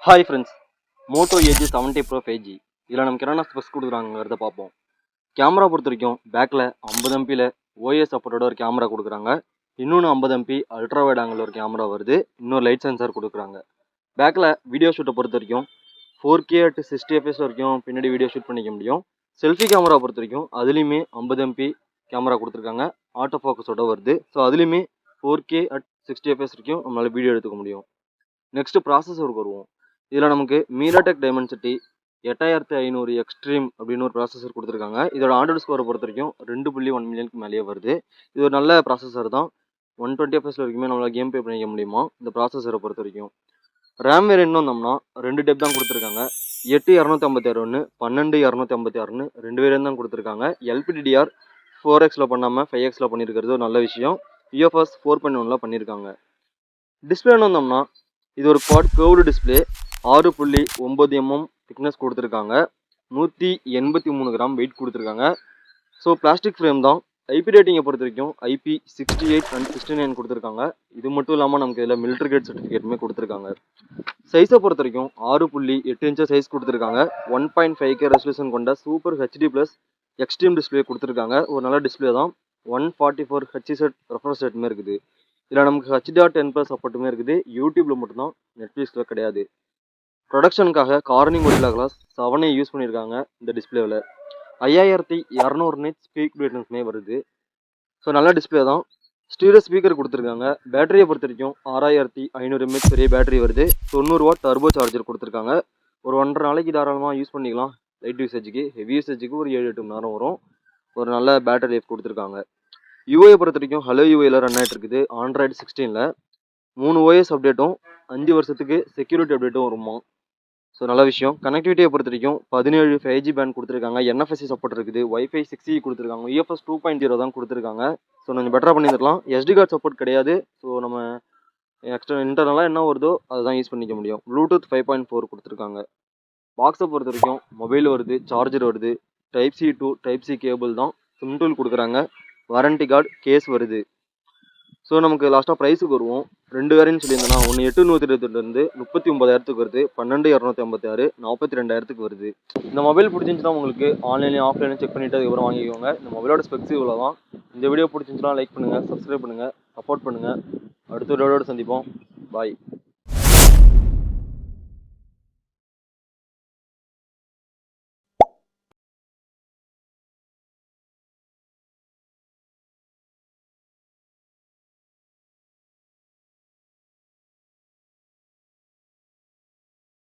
Hi friends, Moto Edge 70 Pro 5G இதில் நமக்கு என்னென்ன ஸ்பெக்ஸ் கொடுக்குறாங்கிறத பார்ப்போம். கேமரா பொறுத்த வரைக்கும் பேக்கில் 50 எம்பியில் ஓஎஸ் சப்போர்ட்டோட ஒரு கேமரா கொடுக்குறாங்க. இன்னொன்று 50 எம்பி அல்ட்ரா வைட் ஆங்கிள் ஒரு கேமரா வருது. இன்னொரு லைட் சென்சார் கொடுக்குறாங்க. பேக்கில் வீடியோ ஷூட்டை பொறுத்த வரைக்கும் 4K at 60 fps வரைக்கும் பின்னாடி வீடியோ ஷூட் பண்ணிக்க முடியும். செல்ஃபி கேமரா பொறுத்த வரைக்கும் அதுலேயுமே 50 எம்பி கேமரா கொடுத்துருக்காங்க. ஆட்டோ ஃபோக்கஸோட வருது. ஸோ அதுலேயுமே 4K at 60 fps வரைக்கும் நம்மளால் வீடியோ எடுத்துக்க முடியும். நெக்ஸ்ட் ப்ராசஸருக்கு வருவோம். இதில் நமக்கு மீராடெக் டைமென்சிட்டி 8500 எக்ஸ்ட்ரீம் அப்படின்னு ஒரு ப்ராசஸர் கொடுத்துருக்காங்க. இதோட ஆண்ட்ராய்டு ஸ்கோரை பொறுத்த வரைக்கும் 2.1 மில்லியனுக்கு மேலேயே வருது. இது ஒரு நல்ல ப்ராசஸர் தான். 120 fps வரைக்குமே நம்மளால் கேம் ப்ளே பண்ணிக்க முடியுமா இந்த ப்ராசஸரை பொறுத்த வரைக்கும். ரேம் வேரியன்ட்னு வந்தோம்னா 2 டெப் தான் கொடுத்துருக்காங்க. 8 256 ஒன்று, 12 256 2 வேரியன்ட் தான் கொடுத்துருக்காங்க. LPDDR 4x பண்ணாமல் 5x பண்ணியிருக்கிறது ஒரு நல்ல விஷயம். UFS 4.1 பண்ணியிருக்காங்க. டிஸ்பிளேன்னு வந்தோம்னா இது ஒரு quad curved display. 6.9 mm thickness கொடுத்துருக்காங்க. 183 கிராம் வெயிட் கொடுத்துருக்காங்க. ஸோ பிளாஸ்டிக் ஃப்ரேம் தான். ஐபி ரேட்டிங்கை பொறுத்த வரைக்கும் IP68 and 69 கொடுத்துருக்காங்க. இது மட்டும் இல்லாமல் நமக்கு இதில் மிலிட்ரி கிரேட் சர்டிஃபிகேட்டுமே கொடுத்துருக்காங்க. சைஸை பொறுத்த வரைக்கும் 6.8 inch சைஸ் கொடுத்துருக்காங்க. 1.5K ரெசல்யூஷன் கொண்ட super HD plus extreme display கொடுத்துருக்காங்க. ஒரு நல்ல டிஸ்பிளே தான். 144 Hz ரெஃப்ரெஷ் ரேட்டுமே இருக்குது. இதில் நமக்கு HD+10+ சப்போர்ட்டுமே இருக்குது. யூடியூப்பில் மட்டும்தான், நெட்ஃப்ளிக்ஸில் கிடையாது. ப்ரொடக்ஷனுக்காக கார்னிங் ஒரில்லா கிளாஸ் 7 யூஸ் பண்ணியிருக்காங்க இந்த டிஸ்பிளேவில். 5200 நிட்ஸ் ஸ்பீக் பிரைட்னஸ்மே வருது. ஸோ நல்ல டிஸ்பிளே தான். ஸ்டீரியோ ஸ்பீக்கர் கொடுத்துருக்காங்க. பேட்டரியை பொறுத்த வரைக்கும் 6500 mAh பெரிய பேட்டரி வருது. 90 வாட் டர்போ சார்ஜர் கொடுத்துருக்காங்க. ஒரு 1.5 நாளைக்கு தாராளமாக யூஸ் பண்ணிக்கலாம். லைட் யூசேஜுக்கு, ஹெவி யூசேஜுக்கு ஒரு 7-8 மணி நேரம் வரும். ஒரு நல்ல பேட்டரி லைஃப் கொடுத்துருக்காங்க. யூஐ பொறுத்த வரைக்கும் ஹலோ யூஐயில் ரன் ஆகிட்டு இருக்குது. ஆண்ட்ராய்டு 16ல் 3 OS அப்டேட்டும் 5 வருஷத்துக்கு செக்யூரிட்டி அப்டேட்டும் வருமா. ஸோ நல்ல விஷயம். கனெக்டிவிட்டியை பொறுத்த வரைக்கும் 17 5G பேண்ட் கொடுத்துருக்காங்க. NFC சப்போர்ட் இருக்குது. Wi-Fi 6E கொடுத்துருக்காங்க. UFS 2.0 தான் கொடுத்துருக்காங்க. ஸோ கொஞ்சம் பெட்டராக பண்ணியிருக்கலாம். SD கார்டு சப்போர்ட் கிடையாது. ஸோ நம்ம எக்ஸ்ட்ரா இன்டர்னலாக என்ன வருதோ அதை தான் யூஸ் பண்ணிக்க முடியும். Bluetooth 5.4 கொடுத்துருக்காங்க. பாக்ஸை பொறுத்த வரைக்கும் மொபைல் வருது, சார்ஜர் வருது, Type-C to Type-C கேபிள் தான், சிம் டூல் கொடுக்குறாங்க, வாரண்டி கார்டு, கேஸ் வருது. ஸோ நமக்கு லாஸ்ட்டாக ப்ரைஸுக்கு வருவோம். 2 வேரியன்ட் சொல்லியிருந்தோன்னா, ஒன்று 8,128 39,000 வருது. 12,256 42,000 வருது. இந்த மொபைல் பிடிச்சிருந்துச்சுன்னா உங்களுக்கு ஆன்லைன்லேயும் ஆஃப்லைன்லையும் செக் பண்ணிவிட்டு அதுக்கப்புறம் வாங்கிக்கோங்க. இந்த மொபைலோட ஸ்பெக்ஸ் இவ்வளோ தான். இந்த வீடியோ பிடிச்சிருந்துச்சுன்னா லைக் பண்ணுங்கள், சப்ஸ்கிரைப் பண்ணுங்கள், சப்போர்ட் பண்ணுங்கள். அடுத்த வீடியோட சந்திப்போம். பாய்.